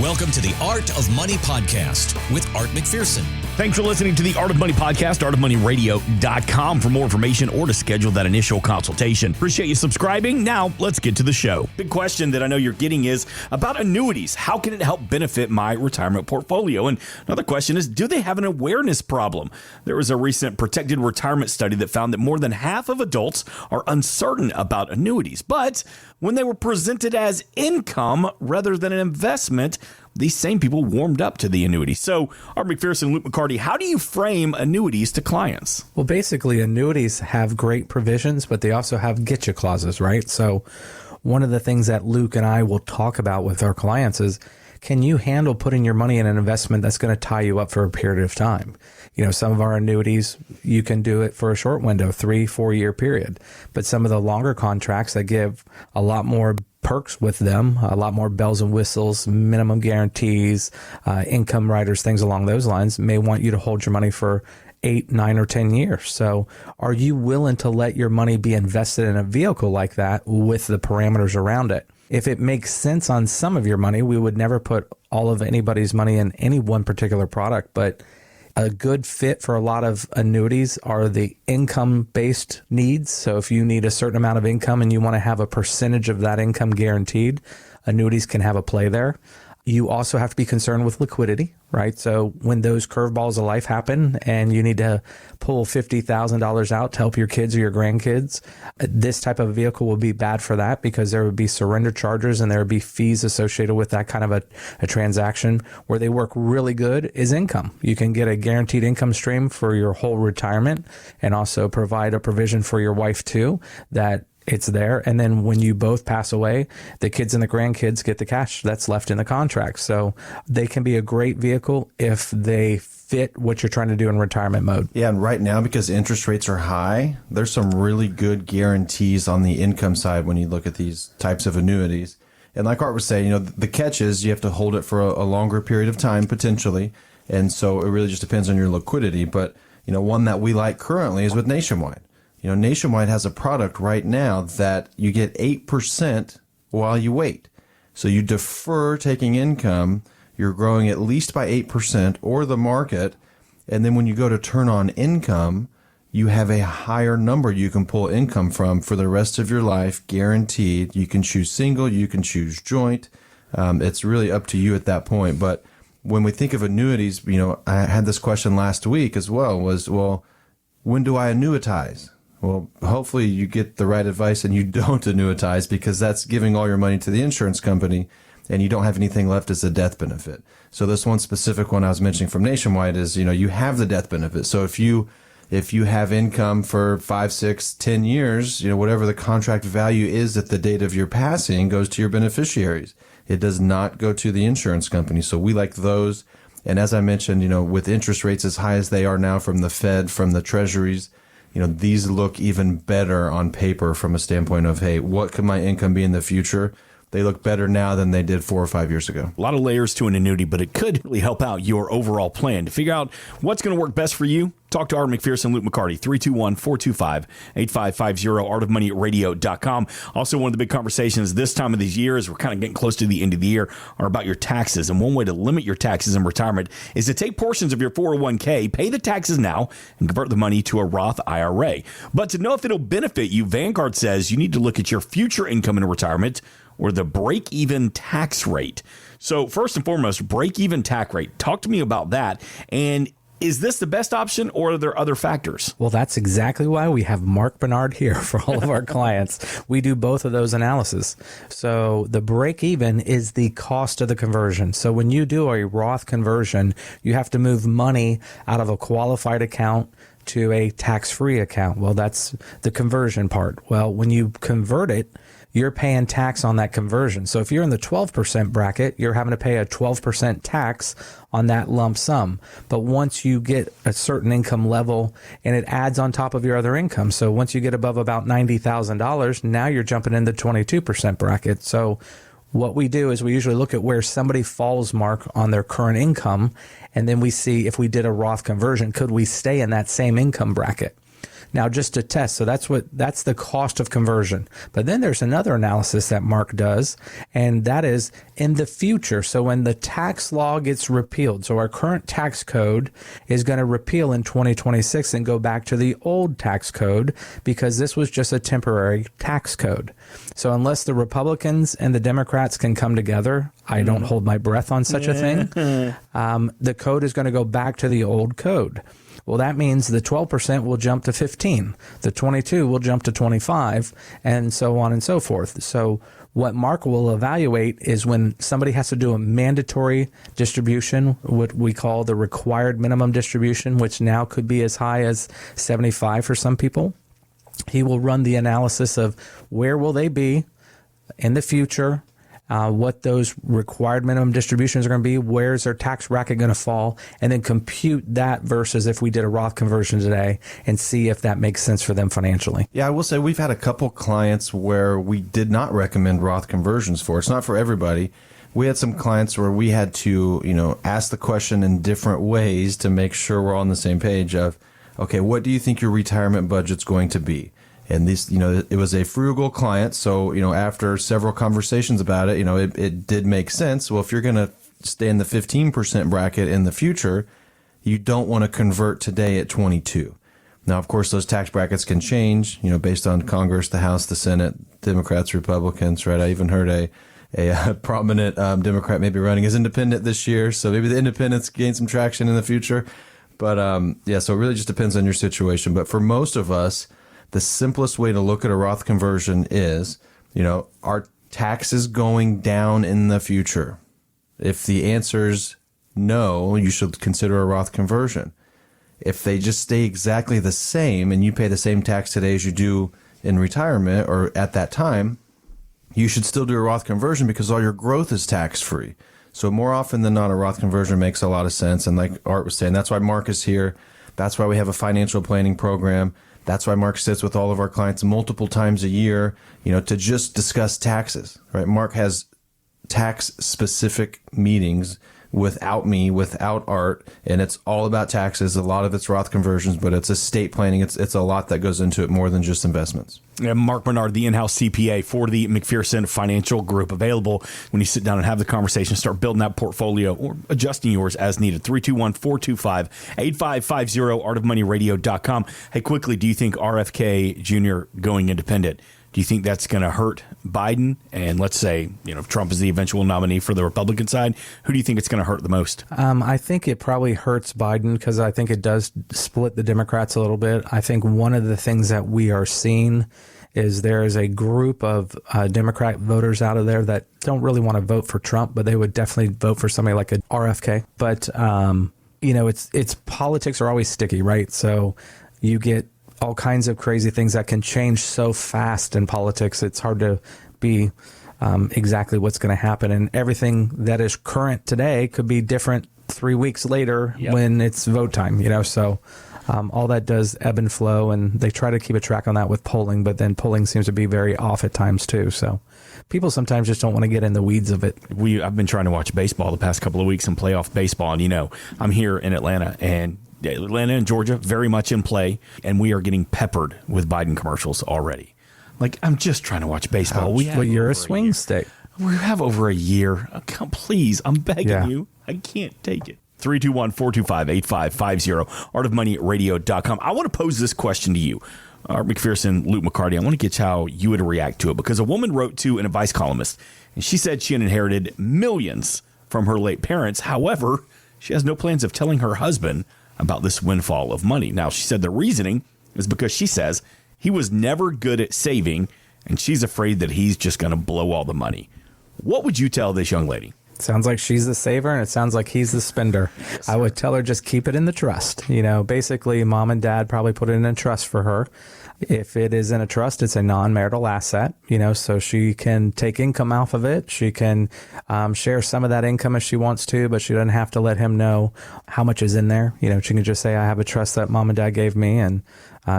Welcome to the Art of Money podcast with Art McPherson. Thanks for listening to the Art of Money podcast, artofmoneyradio.com for more information or to schedule that initial consultation. Appreciate you subscribing. Now, let's get to the show. Big question that I know you're getting is about annuities. How can it help benefit my retirement portfolio? And another question is, do they have an awareness problem? There was a recent protected retirement study that found that more than half of adults are uncertain about annuities. But when they were presented as income rather than an investment, these same people warmed up to the annuity. So, Art McPherson and Luke McCarty, how do you frame annuities to clients? Well, basically, annuities have great provisions, but they also have get-you clauses, right? So one of the things that Luke and I will talk about with our clients is, can you handle putting your money in an investment that's going to tie you up for a period of time? You know, some of our annuities, you can do it for a short window, 3-4 year period. But some of the longer contracts that give a lot more perks with them, a lot more bells and whistles, minimum guarantees, income riders, things along those lines, may want you to hold your money for 8, 9, or 10 years. So are you willing to let your money be invested in a vehicle like that with the parameters around it? If it makes sense on some of your money, we would never put all of anybody's money in any one particular product, but a good fit for a lot of annuities are the income-based needs. So if you need a certain amount of income and you want to have a percentage of that income guaranteed, annuities can have a play there. You also have to be concerned with liquidity, right? So when those curveballs of life happen and you need to pull $50,000 out to help your kids or your grandkids, this type of vehicle will be bad for that because there would be surrender charges and there would be fees associated with that kind of a transaction. Where they work really good is income. You can get a guaranteed income stream for your whole retirement and also provide a provision for your wife too, that it's there. And then when you both pass away, the kids and the grandkids get the cash that's left in the contract. So they can be a great vehicle if they fit what you're trying to do in retirement mode. Yeah, and right now, because interest rates are high, there's some really good guarantees on the income side when you look at these types of annuities. And like Art was saying, you know, the catch is you have to hold it for a longer period of time, potentially. And so it really just depends on your liquidity. But, you know, one that we like currently is with Nationwide. You know, Nationwide has a product right now that you get 8% while you wait. So you defer taking income, you're growing at least by 8% or the market. And then when you go to turn on income, you have a higher number you can pull income from for the rest of your life, guaranteed. You can choose single, you can choose joint. It's really up to you at that point. But when we think of annuities, you know, I had this question last week as well, was, well, when do I annuitize? Well, hopefully you get the right advice and you don't annuitize, because that's giving all your money to the insurance company and you don't have anything left as a death benefit. So this one specific one I was mentioning from Nationwide is, you know, you have the death benefit. So if you have income for 5, 6, 10 years, you know, whatever the contract value is at the date of your passing goes to your beneficiaries. It does not go to the insurance company. So we like those. And as I mentioned, you know, with interest rates as high as they are now from the Fed, from the treasuries, you know, these look even better on paper from a standpoint of, hey, what could my income be in the future? They look better now than they did 4 or 5 years ago. A lot of layers to an annuity, but it could really help out your overall plan. To figure out what's going to work best for you, talk to Art McPherson and Luke McCarty, 321-425-8550, artofmoneyradio.com. Also, one of the big conversations this time of this year, as we're kind of getting close to the end of the year, are about your taxes. And one way to limit your taxes in retirement is to take portions of your 401k, pay the taxes now, and convert the money to a Roth IRA. But to know if it'll benefit you, Vanguard says you need to look at your future income in retirement, or the break-even tax rate. So first and foremost, break-even tax rate. Talk to me about that. And is this the best option, or are there other factors? Well, that's exactly why we have Mark Bernard here for all of our clients. We do both of those analyses. So the break-even is the cost of the conversion. So when you do a Roth conversion, you have to move money out of a qualified account to a tax-free account. Well, that's the conversion part. Well, when you convert it, you're paying tax on that conversion. So if you're in the 12% bracket, you're having to pay a 12% tax on that lump sum. But once you get a certain income level, and it adds on top of your other income. So once you get above about $90,000, now you're jumping in the 22% bracket. So what we do is we usually look at where somebody falls, Mark, on their current income, and then we see if we did a Roth conversion, could we stay in that same income bracket? Now, just to test. So that's the cost of conversion. But then there's another analysis that Mark does, and that is in the future. So when the tax law gets repealed, so our current tax code is going to repeal in 2026 and go back to the old tax code because this was just a temporary tax code. So unless the Republicans and the Democrats can come together, I don't hold my breath on such a thing. The code is going to go back to the old code. Well, that means the 12% will jump to 15, the 22 will jump to 25, and so on and so forth. So what Mark will evaluate is when somebody has to do a mandatory distribution, what we call the required minimum distribution, which now could be as high as 75 for some people. He will run the analysis of where will they be in the future, what those required minimum distributions are going to be, where's their tax bracket going to fall, and then compute that versus if we did a Roth conversion today and see if that makes sense for them financially. Yeah, I will say we've had a couple clients where we did not recommend Roth conversions for. It's not for everybody. We had some clients where we had to, ask the question in different ways to make sure we're all on the same page of, okay, what do you think your retirement budget's going to be? And this, it was a frugal client. So, after several conversations about it, it did make sense. Well, if you're going to stay in the 15% bracket in the future, you don't want to convert today at 22. Now, of course, those tax brackets can change, based on Congress, the House, the Senate, Democrats, Republicans, right? I even heard a prominent Democrat may be running as independent this year. So maybe the independents gain some traction in the future. But so it really just depends on your situation. But for most of us, the simplest way to look at a Roth conversion is, are taxes going down in the future? If the answer's no, you should consider a Roth conversion. If they just stay exactly the same and you pay the same tax today as you do in retirement or at that time, you should still do a Roth conversion because all your growth is tax-free. So more often than not, a Roth conversion makes a lot of sense. And like Art was saying, that's why Mark is here. That's why we have a financial planning program. That's why Mark sits with all of our clients multiple times a year, to just discuss taxes, right? Mark has tax-specific meetings without me, without Art, and it's all about taxes. A lot of it's Roth conversions, but it's estate planning. It's a lot that goes into it more than just investments. And Mark Bernard, the in-house CPA for the McPherson Financial Group, available when you sit down and have the conversation, start building that portfolio or adjusting yours as needed. 321-425-8550, artofmoneyradio.com. Hey, quickly, do you think RFK Jr. going independent, do you think that's going to hurt Biden? And let's say, if Trump is the eventual nominee for the Republican side, who do you think it's going to hurt the most? I think it probably hurts Biden because I think it does split the Democrats a little bit. I think one of the things that we are seeing is there is a group of Democrat voters out of there that don't really want to vote for Trump, but they would definitely vote for somebody like a RFK. But, it's politics are always sticky, right? So you get all kinds of crazy things that can change so fast in politics. It's hard to be exactly what's going to happen. And everything that is current today could be different 3 weeks later when it's vote time, So all that does ebb and flow, and they try to keep a track on that with polling, but then polling seems to be very off at times too. So people sometimes just don't want to get in the weeds of it. I've been trying to watch baseball the past couple of weeks and playoff baseball, and I'm here in Atlanta, and Atlanta and Georgia very much in play, and we are getting peppered with Biden commercials already. Like, I'm just trying to watch baseball. Well, you're a swing state. We have over a year. Please, I'm begging you. I can't take it. 321-425-8550, artofmoneyradio.com. I want to pose this question to you, McPherson, Luke McCarty. I want to get how you would react to it, because a woman wrote to an advice columnist, and she said she had inherited millions from her late parents. However, she has no plans of telling her husband about this windfall of money. Now, she said the reasoning is because she says he was never good at saving, and she's afraid that he's just going to blow all the money. What would you tell this young lady? Sounds like she's the saver, and it sounds like he's the spender. Yes, I would tell her just keep it in the trust. Basically, mom and dad probably put it in a trust for her. If it is in a trust, it's a non-marital asset, so she can take income off of it. She can share some of that income if she wants to, but she doesn't have to let him know how much is in there. She can just say, I have a trust that mom and dad gave me, and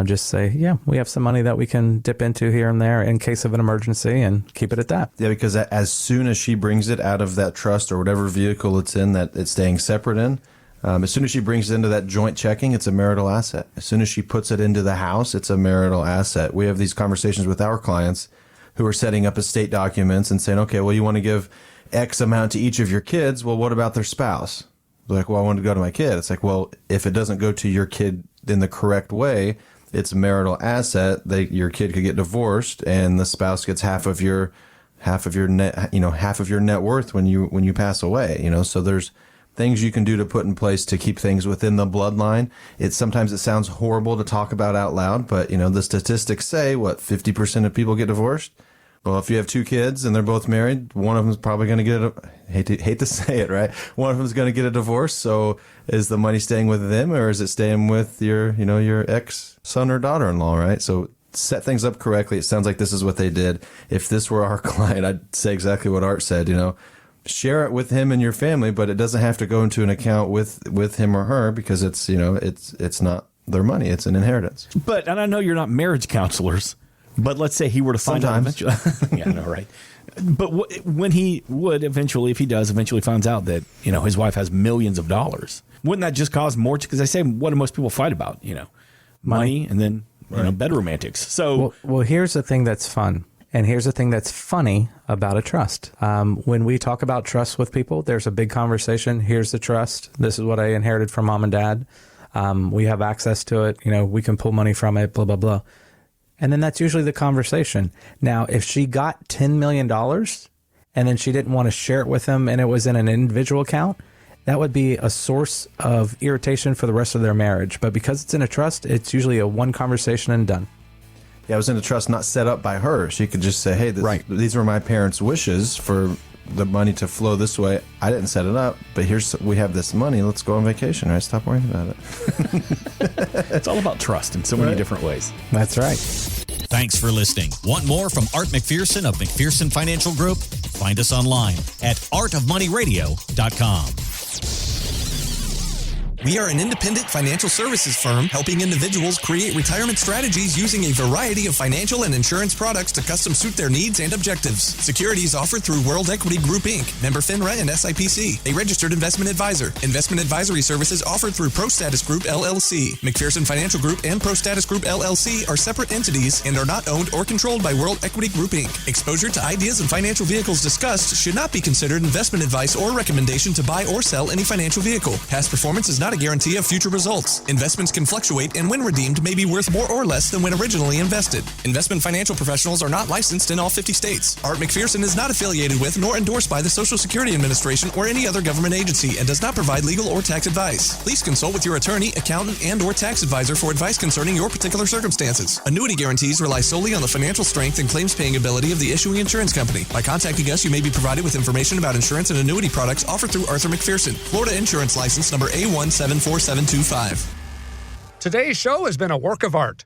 just say, we have some money that we can dip into here and there in case of an emergency, and keep it at that. Yeah, because as soon as she brings it out of that trust or whatever vehicle it's in that it's staying separate in, As soon as she brings it into that joint checking, it's a marital asset. As soon as she puts it into the house, it's a marital asset. We have these conversations with our clients who are setting up estate documents and saying, okay, well, you want to give X amount to each of your kids. Well, what about their spouse? They're like, well, I want to go to my kid. It's like, well, if it doesn't go to your kid in the correct way, it's a marital asset. Your kid could get divorced, and the spouse gets half of your net worth when you pass away. So there's things you can do to put in place to keep things within the bloodline. Sometimes it sounds horrible to talk about out loud, but the statistics say 50% of people get divorced. Well, if you have two kids and they're both married, one of them is probably going to get hate to say it, right? One of them is going to get a divorce. So is the money staying with them, or is it staying with your ex son or daughter-in-law, right? So set things up correctly. It sounds like this is what they did. If this were our client, I'd say exactly what Art said, share it with him and your family, but it doesn't have to go into an account with him or her, because it's not their money. It's an inheritance. But, and I know you're not marriage counselors, but let's say he were to find out eventually. Yeah, I know, right? But when he would eventually, if he does eventually finds out that, his wife has millions of dollars, wouldn't that just cause more? Because I say, what do most people fight about? Money and then, bedroom antics. So, well, here's the thing that's fun. And here's the thing that's funny about a trust. When we talk about trust with people, there's a big conversation. Here's the trust. This is what I inherited from mom and dad. We have access to it. We can pull money from it, blah, blah, blah. And then that's usually the conversation. Now, if she got $10 million and then she didn't want to share it with them and it was in an individual account, that would be a source of irritation for the rest of their marriage. But because it's in a trust, it's usually a one conversation and done. Yeah, it was in a trust not set up by her. She could just say, hey, these were my parents' wishes for the money to flow this way. I didn't set it up, but we have this money. Let's go on vacation, right? Stop worrying about it. It's all about trust in so many different ways. That's right. Thanks for listening. Want more from Art McPherson of McPherson Financial Group? Find us online at artofmoneyradio.com. We are an independent financial services firm helping individuals create retirement strategies using a variety of financial and insurance products to custom suit their needs and objectives. Securities offered through World Equity Group, Inc., member FINRA and SIPC, a registered investment advisor. Investment advisory services offered through ProStatus Group, LLC. McPherson Financial Group and ProStatus Group, LLC are separate entities and are not owned or controlled by World Equity Group, Inc. Exposure to ideas and financial vehicles discussed should not be considered investment advice or recommendation to buy or sell any financial vehicle. Past performance is not a guarantee of future results. Investments can fluctuate and when redeemed may be worth more or less than when originally invested. Investment financial professionals are not licensed in all 50 states. Art McPherson is not affiliated with nor endorsed by the Social Security Administration or any other government agency and does not provide legal or tax advice. Please consult with your attorney, accountant, and or tax advisor for advice concerning your particular circumstances. Annuity guarantees rely solely on the financial strength and claims paying ability of the issuing insurance company. By contacting us, you may be provided with information about insurance and annuity products offered through Arthur McPherson. Florida Insurance License number A174725. Today's show has been a work of art.